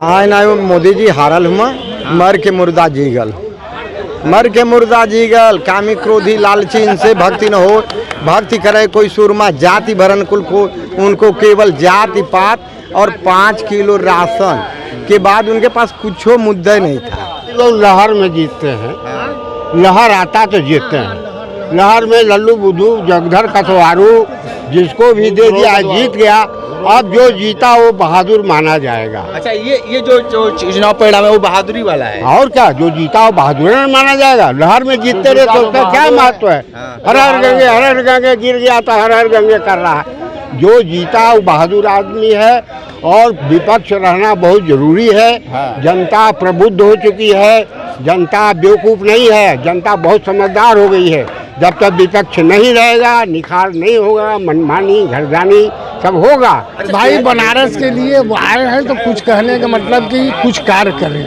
हाँ ना मोदी जी हारल हुआ मर के मुर्दा जीगल, मर के मुर्दा जीगल। कामी क्रोधी लालची इनसे भक्ति न हो, भक्ति करे कोई सुरमा जाति भरन कुल को, उनको केवल जाति पात और 5 किलो राशन के बाद उनके पास कुछ मुद्दा नहीं था। लोग लहर में जीतते हैं, लहर आता तो जीतते हैं। लहर में लल्लू बुद्धू जगधर कथवारू जिसको भी दे दिया जीत गया। अब जो जीता वो बहादुर माना जाएगा। अच्छा, ये जो चुनाव परिणाम है वो बहादुरी वाला है। और क्या, जो जीता वो बहादुर माना जाएगा। लहर में जीतते रहे तो उसका क्या महत्व है। हर हर गंगे गिर गया तो हर हर गंगे कर रहा है। जो जीता वो बहादुर आदमी है और विपक्ष रहना बहुत जरूरी है। जनता प्रबुद्ध हो चुकी है, जनता बेवकूफ़ नहीं है, जनता बहुत समझदार हो गई है। जब तक विपक्ष नहीं रहेगा निखार नहीं होगा, मनमानी घरदानी सब होगा। भाई बनारस के लिए वो आए हैं तो कुछ कहने का मतलब कि कुछ कार्य करें।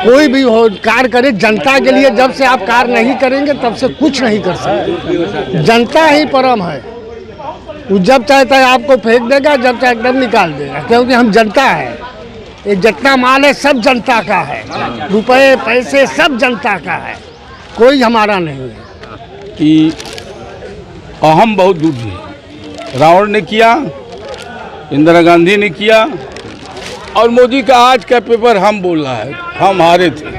कोई भी हो कार्य करे जनता के लिए। जब से आप कार्य नहीं करेंगे तब से कुछ नहीं कर सकते। जनता ही परम है, वो जब चाहता है आपको फेंक देगा, जब चाहे एकदम निकाल देगा। क्योंकि हम जनता है, ये जितना माल है सब जनता का है, रुपए पैसे सब जनता का है, कोई हमारा नहीं है। कि अहम बहुत दूर है। रावण ने किया, इंदिरा गांधी ने किया और मोदी का आज का पेपर हम बोल रहा है हम हारे थे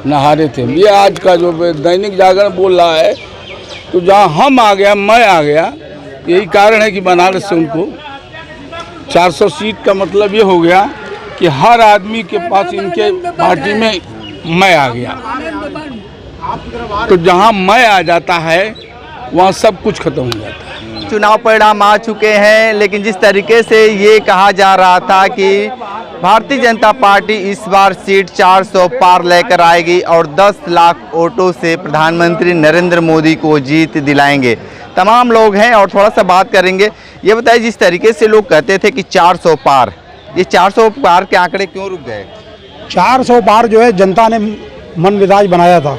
न हारे थे। ये आज का जो दैनिक जागरण बोल रहा है तो जहाँ हम आ गया मैं आ गया, यही कारण है कि बनारस से उनको 400 सीट का मतलब ये हो गया कि हर आदमी के पास इनके पार्टी में मैं आ गया। तो जहाँ मैं आ जाता है वहाँ सब कुछ खत्म हो जाता है। चुनाव परिणाम आ चुके हैं, लेकिन जिस तरीके से ये कहा जा रहा था कि भारतीय जनता पार्टी इस बार सीट 400 पार लेकर आएगी और 10 लाख वोटों से प्रधानमंत्री नरेंद्र मोदी को जीत दिलाएंगे। तमाम लोग हैं और थोड़ा सा बात करेंगे। ये बताइए, जिस तरीके से लोग कहते थे कि 400 पार, ये 400 पार के आंकड़े क्यों रुक गए? 400 पार जो है जनता ने मन मिजाज बनाया था।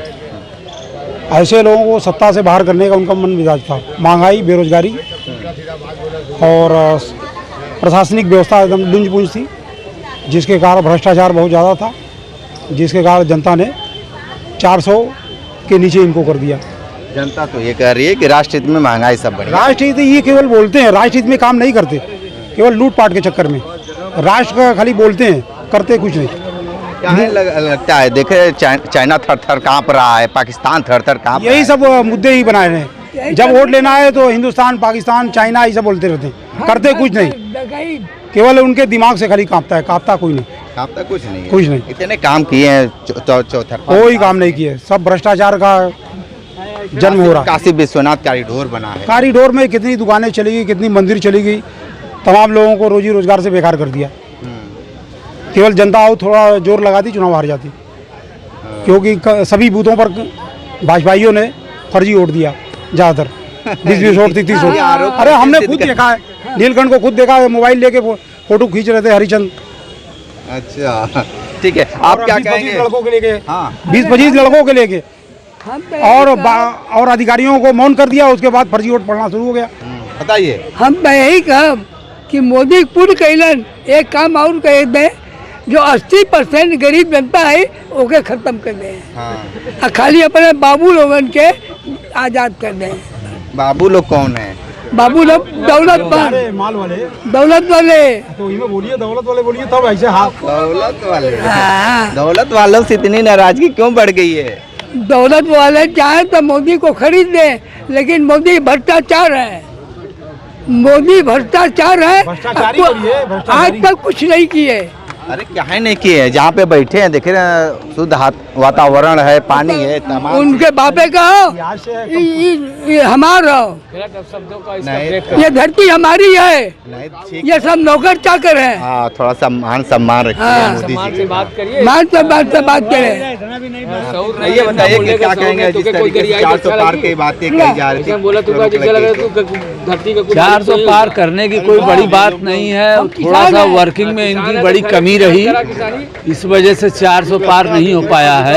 ऐसे लोगों को सत्ता से बाहर करने का उनका मन मिजाज था। महंगाई, बेरोजगारी और प्रशासनिक व्यवस्था एकदम लुंज पुंज थी, जिसके कारण भ्रष्टाचार बहुत ज़्यादा था, जिसके कारण जनता ने 400 के नीचे इनको कर दिया। जनता तो ये कह रही है कि राष्ट्रहित में महंगाई सब बढ़ी। राष्ट्रहित ये केवल बोलते हैं, राष्ट्रहित में काम नहीं करते, केवल लूटपाट के चक्कर में राष्ट्र का खाली बोलते हैं, करते कुछ नहीं। क्या लगता है, देखे चाइना थर-थर कांप रहा है, पाकिस्तान थर-थर कांप रहा है। यही सब मुद्दे ही बनाए हैं। जब वोट लेना है तो हिंदुस्तान, पाकिस्तान, चाइना ऐसा बोलते रहते हैं, करते कुछ नहीं। केवल उनके दिमाग से खाली कांपता है, कांपता कोई नहीं। कांपता कुछ नहीं है। कुछ नहीं। इतने काम किए हैं चौथर, कोई काम नहीं किए, सब भ्रष्टाचार का जन्म हो रहा है। काशी विश्वनाथ कॉरिडोर बना है, कॉरिडोर में कितनी दुकानें चली गई, कितनी मंदिर चली गई, तमाम लोगों को रोजी रोजगार से बेकार कर दिया। केवल जनता हो थोड़ा जोर लगाती, चुनाव हार जाती। क्योंकि सभी बूथों पर भाजपाइयों ने फर्जी वोट दिया, ज़्यादातर 20-20 वोट, 30-30 वोट। अरे हमने खुद देखा है, नीलकंठ को खुद देखा है, मोबाइल लेके फोटो खींच रहे थे हरिचंद। अच्छा, ठीक है, आप क्या कहेंगे? 20-25 लड़कों के लेके, हाँ, 20-25 लड़कों के लेके और अधिकारियों को मौन कर दिया। उसके बाद फर्जी वोट पड़ना शुरू हो गया। बताइए। हम यही कहा कि मोदी पूर्ण कैलन एक काम और कह दे, जो 80% गरीब जनता है ओके खत्म कर दें। खाली अपने बाबू लोगन के आज़ाद कर दें। बाबू लोग कौन है? बाबू लोग दौलतमंद, माल वाले, दौलत वाले। तो इनमें बोलिए, दौलत वाले बोलिए, तब ऐसे हाथ। दौलत वाले। दौलत वालों से इतनी नाराजगी क्यों बढ़ गई है? दौलत वाले चाहे तो मोदी को खरीद दें, लेकिन मोदी भ्रष्टाचार है, मोदी भ्रष्टाचार है। आज तक कुछ नहीं किए। अरे क्या है नहीं किए? जहाँ पे बैठे हैं देखे ना, शुद्ध वातावरण है, पानी है, तमाम। उनके बापे का हमारा, ये धरती हमारी है, ये सब नौकर चाकर है। हाँ, थोड़ा सा मान सम्मान रखिए, मोदी जी से बात करिए, मान सम्मान से बात करें। ये बताइए कि क्या कहेंगे जिस तरीके से 400 पार की बातें कही जा रही थी? 400 पार करने की कोई बड़ी बात नहीं है, थोड़ा सा वर्किंग में इनकी बड़ी कमी रही, इस वजह से 400 पार नहीं हो पाया है।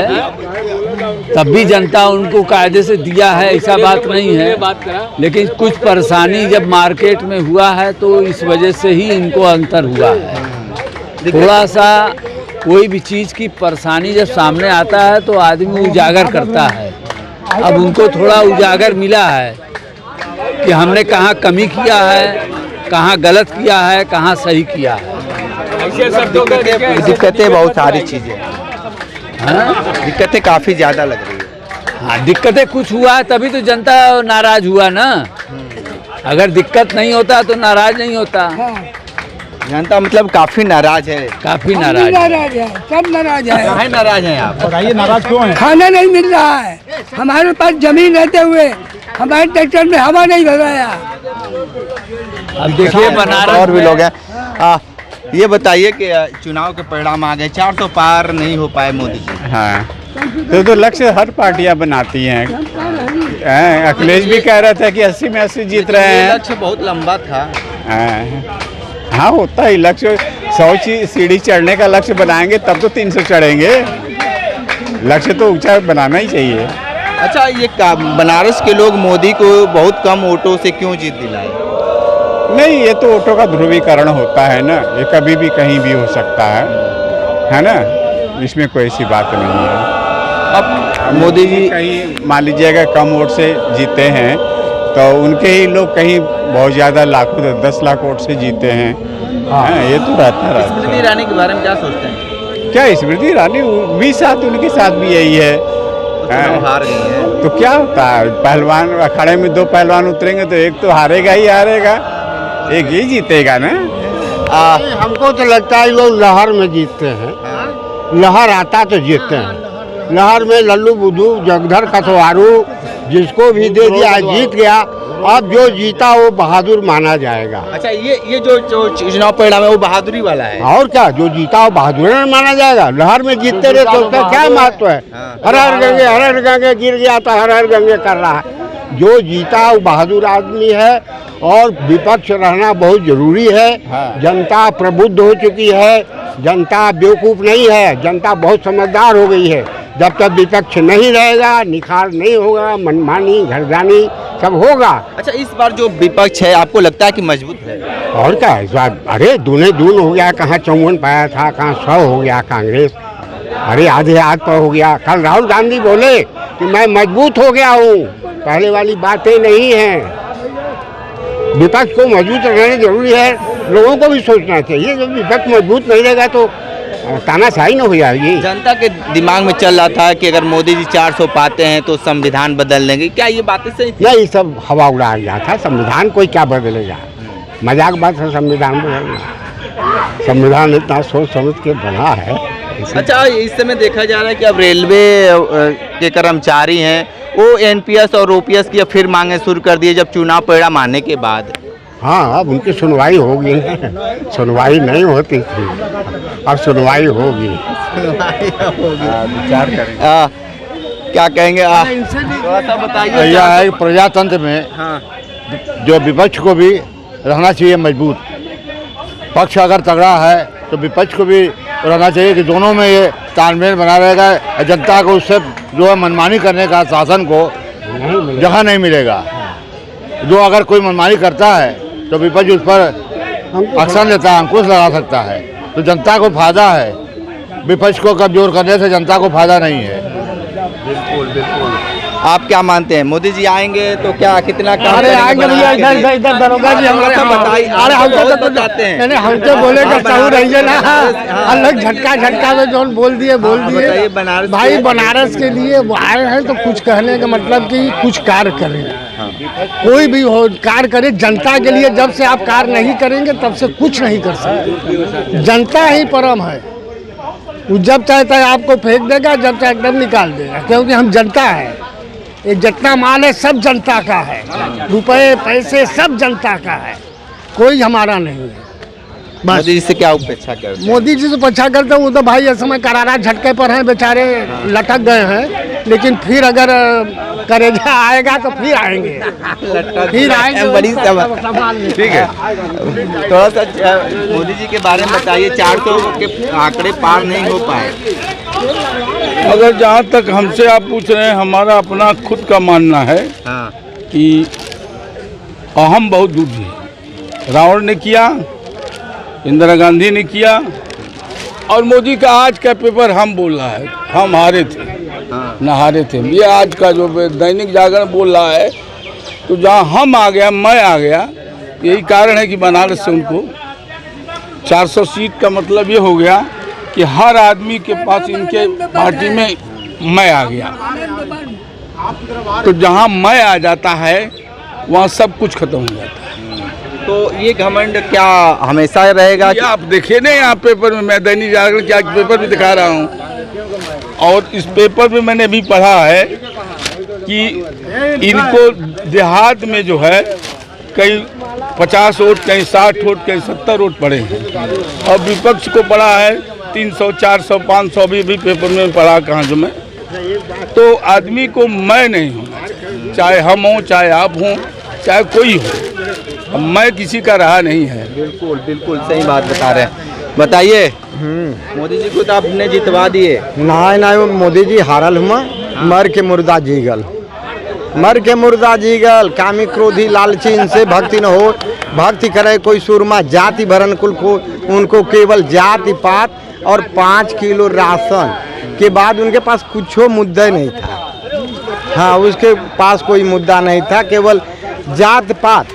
तब भी जनता उनको कायदे से दिया है, ऐसा बात नहीं है, लेकिन कुछ परेशानी जब मार्केट में हुआ है तो इस वजह से ही इनको अंतर हुआ है। थोड़ा सा कोई भी चीज़ की परेशानी जब सामने आता है तो आदमी उजागर करता है। अब उनको थोड़ा उजागर मिला है कि हमने कहाँ कमी किया है, कहाँ गलत किया है, कहाँ सही किया है। दिक्कतें बहुत सारी चीज़ें हैं, दिक्कतें काफ़ी ज़्यादा लग रही है। हाँ, दिक्कतें कुछ हुआ है तभी तो जनता नाराज हुआ ना। अगर दिक्कत नहीं होता तो नाराज नहीं होता। जनता मतलब काफ़ी नाराज है। काफी हम नाराज भी नाराज है, सब नाराज है। काहे नाराज हैं आप? बताइए नाराज क्यों हैं? खाना नहीं मिल रहा है, हमारे पास जमीन रहते हुए हमारे ट्रैक्टर में हवा नहीं भर रहा। अब देखिए बनारस और भी लोग हैं। ये बताइए कि चुनाव के परिणाम आ गए, 400 पार नहीं हो पाए मोदी जी। हाँ, तो लक्ष्य हर पार्टियां बनाती हैं। अखिलेश भी कह रहा था कि 80 में 80 जीत रहे हैं। लक्ष्य बहुत लंबा था। हाँ, होता ही लक्ष्य 100 सीढ़ी चढ़ने का लक्ष्य बनाएंगे तब तो 300 चढ़ेंगे। लक्ष्य तो ऊंचा बनाना ही चाहिए। अच्छा, ये बनारस के लोग मोदी को बहुत कम वोटों से क्यों जीत दिलाए? नहीं, ये तो वोटों का ध्रुवीकरण होता है ना, ये कभी भी कहीं भी हो सकता है ना, इसमें कोई ऐसी बात नहीं है। अब मोदी जी कहीं मान लीजिएगा कम वोट से जीते हैं तो उनके ही लोग कहीं बहुत ज़्यादा लाखों 10 लाख वोट से जीते हैं। ये तो रहता स्मृति ईरानी के बारे में क्या सोचते हैं? क्या स्मृति ईरानी भी साथ, उनके साथ भी यही है। हार गई है तो क्या होता है, पहलवान अखाड़े में 2 पहलवान उतरेंगे तो एक तो हारेगा ही हारेगा, एक ही जीतेगा ना। हमको तो लगता है लोग लहर में जीतते हैं। लहर आता तो जीतते हैं। लहर में लल्लू बुद्धू जगधर कथवारू जिसको भी दे दिया जीत गया। अब जो जीता वो बहादुर माना जाएगा। अच्छा, ये जो चुनाव परिणाम है वो बहादुरी वाला है। और क्या, जो जीता वो बहादुर माना जाएगा। लहर में जीतते रहे तो उसका क्या महत्व है? हर हर गंगे गिर गया तो हर हर गंगे कर रहा है। जो जीता वो बहादुर आदमी है और विपक्ष रहना बहुत जरूरी है। जनता प्रबुद्ध हो चुकी है, जनता बेवकूफ़ नहीं है, जनता बहुत समझदार हो गई है। जब तक विपक्ष नहीं रहेगा, निखार नहीं होगा, मनमानी घरदानी सब होगा। अच्छा, इस बार जो विपक्ष है आपको लगता है कि मजबूत है? और क्या इस बार, अरे दूने दून हो गया, कहाँ 54 पाया था, कहाँ 100 हो गया कांग्रेस, अरे आधे हाथ पर हो गया। कल राहुल गांधी बोले कि मैं मजबूत हो गया हूँ, पहले वाली बातें नहीं हैं। विपक्ष को मजबूत रहना जरूरी है, लोगों को भी सोचना चाहिए। जब विपक्ष मजबूत नहीं रहेगा तो तानाशाही न हो जाएगी। जनता के दिमाग में चल रहा था कि अगर मोदी जी 400 पाते हैं तो संविधान बदल देंगे, क्या ये बातें सही थी? नहीं, सब हवा उड़ा गया था। संविधान कोई क्या बदलेगा, मजाक बात है संविधान बदलना। संविधान इतना सोच समझ के बना है। अच्छा, इस समय देखा जा रहा है कि अब रेलवे के कर्मचारी हैं वो एनपीएस और ओपीएस की फिर मांगे शुरू कर दिए जब चुनाव परिणाम आने के बाद। हाँ, अब उनकी सुनवाई होगी ना। सुनवाई नहीं होती थी, अब सुनवाई होगी। विचार करें। क्या कहेंगे? थोड़ा सा बताइए। यह है प्रजातंत्र में जो विपक्ष को भी रहना चाहिए मजबूत। पक्ष अगर तगड़ा है तो विपक्ष को भी रहना चाहिए कि दोनों में ये तालमेल बना रहेगा। जनता को उससे जो है मनमानी करने का शासन को जगह नहीं मिलेगा। जो अगर कोई मनमानी करता है तो विपक्ष उस पर एक्शन लेता है, अंकुश लगा सकता है। तो जनता को फायदा है, विपक्ष को कमजोर करने से जनता को फायदा नहीं है। बिल्कुल बिल्कुल। आप क्या मानते हैं, मोदी जी आएंगे तो क्या कितना काम अरे आएंगे भैया, इधर दरोगा जी हम बताइए। अरे हम तो बताते हैं, नहीं हम तो बोले कि चाहू रहिए ना। अलग झटका में जो बोल दिए बनारस भाई, बनारस के लिए वो आए हैं तो कुछ कहने का मतलब कि कुछ कार्य करें। कोई भी हो कार्य करे जनता के लिए। जब से आप कार्य नहीं करेंगे तब से कुछ नहीं कर सकते। जनता ही परम है, वो जब चाहता है आपको फेंक देगा, जब चाहे एकदम निकाल देगा। क्योंकि हम जनता है, ये जितना माल है सब जनता का है, रुपए पैसे सब जनता का है, कोई हमारा नहीं है। बस मोदी जी से क्या अपेक्षा करते हैं? मोदी जी से अपेक्षा करते हैं, वो तो भाई इस समय करारा झटके पर हैं, बेचारे लटक गए हैं। लेकिन फिर अगर करेजा आएगा तो फिर आएंगे, फिर आएंगे। बड़ी ठीक है। थोड़ा सा मोदी जी के बारे में बताइए। 400 के आंकड़े पार नहीं हो पाए। अगर जहाँ तक हमसे आप पूछ रहे हैं, हमारा अपना खुद का मानना है कि अहम बहुत दूर है। रावण ने किया, इंदिरा गांधी ने किया, और मोदी का आज का पेपर हम बोल रहा है, हम हारे थे न हारे थे। ये आज का जो दैनिक जागरण बोल रहा है, तो जहाँ हम आ गया, मैं आ गया, यही कारण है कि बनारस से उनको 400 सीट का मतलब ये हो गया कि हर आदमी के पास इनके पार्टी में मैं आ गया। तो जहाँ मैं आ जाता है वहाँ सब कुछ खत्म हो जाता है। तो ये घमंड क्या हमेशा रहेगा? ये आप देखिए ना, यहाँ पेपर में मैं दैनिक जागरण क्या पेपर भी दिखा रहा हूँ, और इस पेपर में मैंने भी पढ़ा है कि इनको देहात में जो है कई 50 वोट, कहीं 60 वोट, कहीं 70 वोट पड़े हैं, और विपक्ष को पड़ा है 300, 400, 500 भी पेपर में पढ़ा कहाँ जो मैं। तो आदमी को मैं नहीं होना चाहिए, चाहे हम हों, चाहे आप हों, चाहे कोई हो, मैं किसी का रहा नहीं है। बिल्कुल बिल्कुल सही बात बता रहे हैं। बताइए, मोदी जी को तो आपने जितवा दिए। ना मोदी जी हारल हुआ, मर के मुर्दा जीगल, मर के मुर्दा जीगल। कामी क्रोधी लालची इनसे भक्ति न हो, भक्ति करे कोई सूरमा जाति भरन कुल को, उनको केवल जाति पात और 5 किलो राशन के बाद उनके पास कुछ मुद्दा नहीं था। हाँ, उसके पास कोई मुद्दा नहीं था, केवल जात पात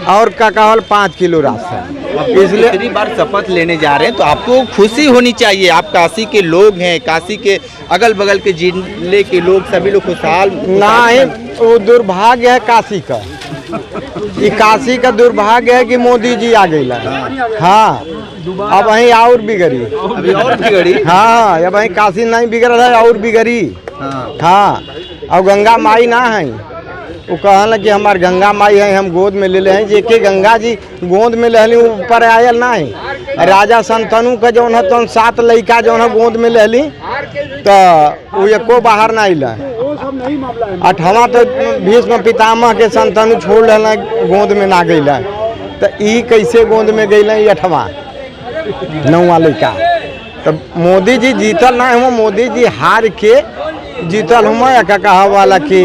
और का कहल 5 किलो राशन। इसलिए दूसरी बार शपथ लेने जा रहे हैं, तो आपको खुशी होनी चाहिए। आप काशी के लोग हैं, काशी के अगल बगल के जिले के लोग, सभी लोग खुशहाल। नहीं, वो दुर्भाग्य है काशी का, ये काशी का दुर्भाग्य है कि मोदी जी आ गई। हाँ, अब वहीं और बिगड़ी, अभी और बिगड़ी। हाँ, अब वहीं काशी नहीं बिगड़ है और बिगड़ी। हाँ, अब गंगा माई ना है, वो कहला कि हमार गंगा माई है, हम गोद में ले ले हैं। जेके गंगा जी गोद में ले ली, ऊपर आयल ना है। राजा संतनु का जौन है तो 7 लड़का जौन है गोद में ले ली, तो वो एको बाहर ना अल। 8वां तो भीष्म पितामह के संतनु छोड़ रहा गोद में ना गई, तो ई कैसे गोद में गई 8वां 9वां लड़का। तो मोदी जी जीतल ना हुआ, मोदी जी हार के जीतल हुआ। या कहा वाला कि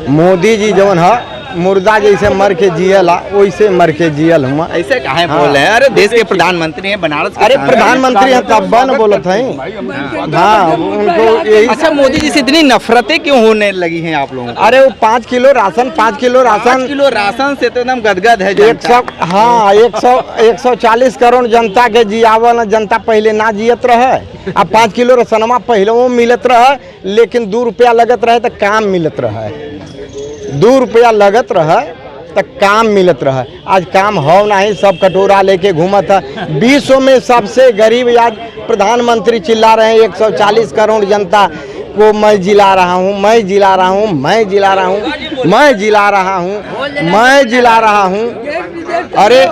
मोदी जी जौन है मुर्दा जैसे मर के जियला वैसे मर के जियल हुआ। ऐसे काहे बोल रहे हैं? अरे देश के प्रधानमंत्री हैं, बनारस के। अरे प्रधानमंत्री हैं तब न बोलत हैं। हाँ, उनको यही। अच्छा, मोदी जी से इतनी नफरतें क्यों होने लगी हैं आप लोगों को? अरे वो 5 किलो राशन, 5 किलो राशन से तो एकदम गदगद है। 140 करोड़ जनता के जियावल जनता पहले ना जियत रहे। अब 5 किलो राशनमा पहले वो मिलत रहे, लेकिन 2 रुपया लगत रहे तो काम मिलत रहे। 2 रुपया लगत रहे तो काम मिलत रहे। आज काम हो नहीं, सब कटोरा लेके घूमत है। विश्व में सबसे गरीब आज प्रधानमंत्री चिल्ला रहे हैं 140 करोड़ जनता को मैं जिला रहा हूँ, मैं जिला रहा हूँ, मैं जिला रहा हूँ, मैं जिला रहा हूँ, मैं जिला रहा हूँ। अरे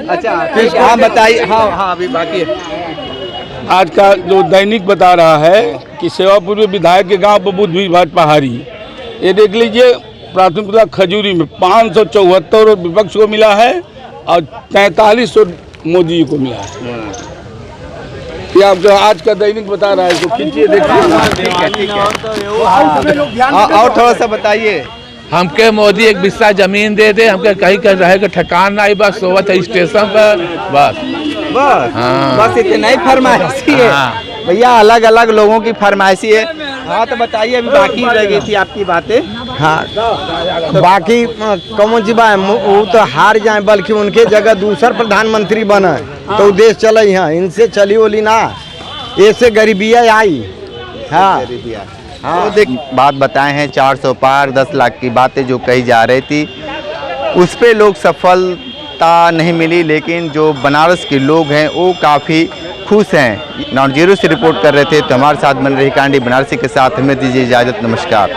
अच्छा, हाँ बताइए। हाँ, अभी बाकी है। आज का जो दैनिक बता रहा है कि सेवापुर में विधायक के गांव पर बुद्ध भाट पहाड़ी, ये देख लीजिए, प्राथमिकता खजूरी में 574 विपक्ष को मिला है और 43 मोदी जी को मिला है। ये आप जो आज का दैनिक बता रहा है, तो खींचिए देखिए। और थोड़ा सा बताइए। हमके मोदी एक बिस्सा जमीन दे दे, हमके कहीं कहीं रहेगा ठिकान नहीं, बस सोवत है स्टेशन पर, बस। हाँ। बस इतना ही फरमाइशी है। भैया, अलग अलग लोगों की फरमाइशी है। हाँ, तो बताइए, अभी बाकी रह गई थी आपकी बातें। हाँ, तो बाकी कौन सी बात, वो तो हार जाए, बल्कि उनके जगह दूसर प्रधानमंत्री बने तो देश चले। यहाँ इनसे चली ओली ना, ऐसे गरीबिया आई। हाँ, हाँ, देख बात बताए हैं 400 पार 10 लाख की बातें जो कही जा रही थी, उस पे लोग सफलता नहीं मिली, लेकिन जो बनारस के लोग हैं वो काफ़ी खुश हैं। नॉन जीरो से रिपोर्ट कर रहे थे, तो हमारे साथ बन रही कांडी बनारसी के साथ हमें दीजिए इजाज़त। नमस्कार।